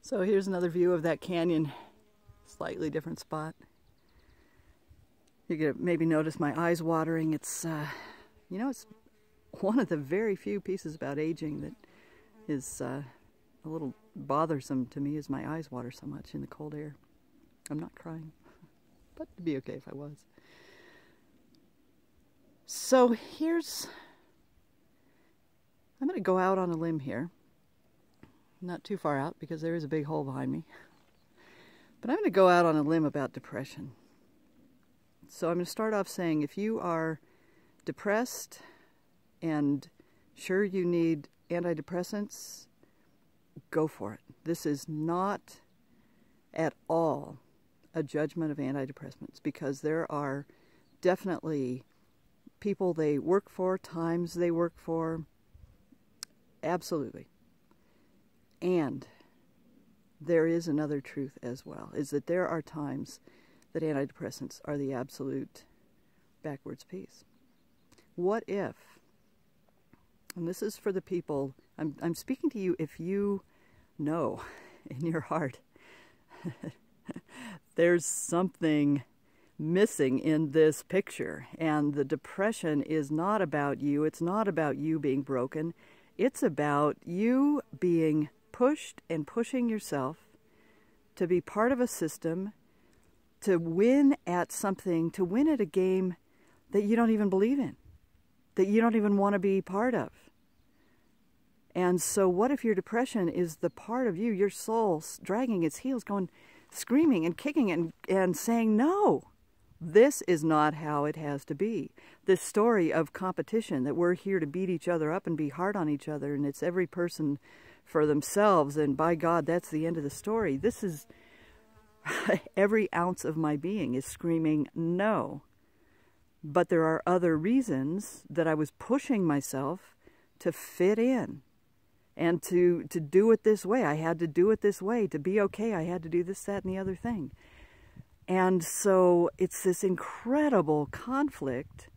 So here's another view of that canyon, slightly different spot. You can maybe notice my eyes watering. It's, you know, it's one of the very few pieces about aging that is a little bothersome to me, is my eyes water so much in the cold air. I'm not crying, but it'd be okay if I was. So I'm going to go out on a limb here. Not too far out because there is a big hole behind me. But I'm going to go out on a limb about depression. So I'm going to start off saying, if you are depressed and sure you need antidepressants, go for it. This is not at all a judgment of antidepressants, because there are definitely people they work for, times they work for, absolutely. And there is another truth as well, is that there are times that antidepressants are the absolute backwards piece. What if, and this is for the people, I'm speaking to you if you know in your heart there's something missing in this picture, and the depression is not about you, it's not about you being broken, it's about you being pushed and pushing yourself to be part of a system, to win at something, to win at a game that you don't even believe in, that you don't even want to be part of. And so what if your depression is the part of you, your soul dragging its heels, going, screaming and kicking and saying, no, this is not how it has to be. This story of competition, that we're here to beat each other up and be hard on each other, and it's every person for themselves, and by God, that's the end of the story. This is, every ounce of my being is screaming, no. But there are other reasons that I was pushing myself to fit in and to do it this way. I had to do it this way. To be okay, I had to do this, that, and the other thing. And so it's this incredible conflict.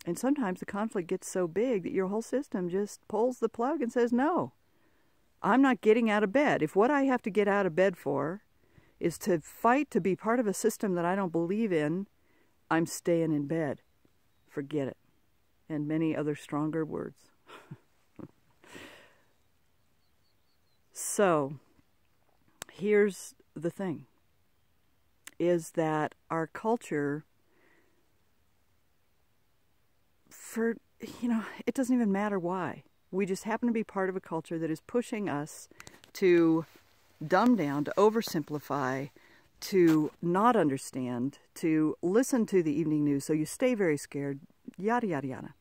And sometimes the conflict gets so big that your whole system just pulls the plug and says, no, I'm not getting out of bed. If what I have to get out of bed for is to fight to be part of a system that I don't believe in, I'm staying in bed. Forget it. And many other stronger words. So, here's the thing, is that our culture, for, it doesn't even matter why. We just happen to be part of a culture that is pushing us to dumb down, to oversimplify, to not understand, to listen to the evening news so you stay very scared, yada, yada, yada.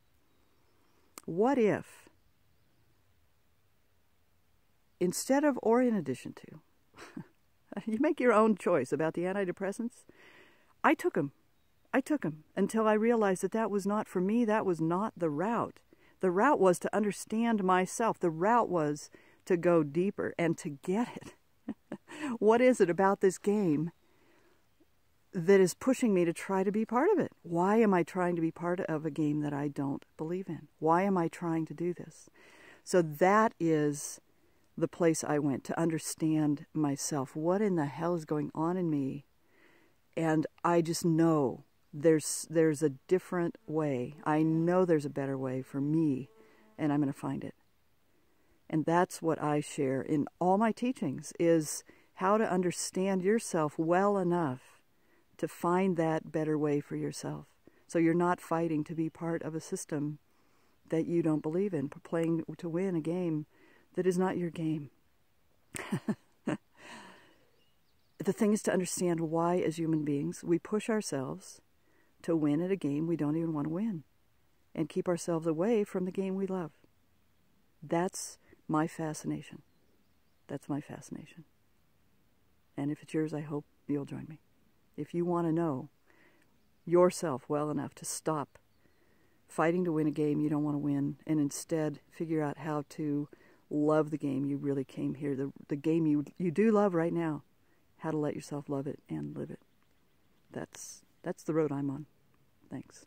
What if, instead of, or in addition to, you make your own choice about the antidepressants, I took them until I realized that that was not for me, that was not the route. The route was to understand myself. The route was to go deeper and to get it. What is it about this game that is pushing me to try to be part of it? Why am I trying to be part of a game that I don't believe in? Why am I trying to do this? So that is the place I went, to understand myself. What in the hell is going on in me? And I just know there's a different way. I know there's a better way for me, and I'm going to find it. And that's what I share in all my teachings, is how to understand yourself well enough to find that better way for yourself. So you're not fighting to be part of a system that you don't believe in, playing to win a game that is not your game. The thing is to understand why, as human beings, we push ourselves to win at a game we don't even want to win, and keep ourselves away from the game we love. That's my fascination. That's my fascination. And if it's yours, I hope you'll join me. If you want to know yourself well enough to stop fighting to win a game you don't want to win, and instead figure out how to love the game you really came here, the game you do love right now, how to let yourself love it and live it. That's the road I'm on. Thanks.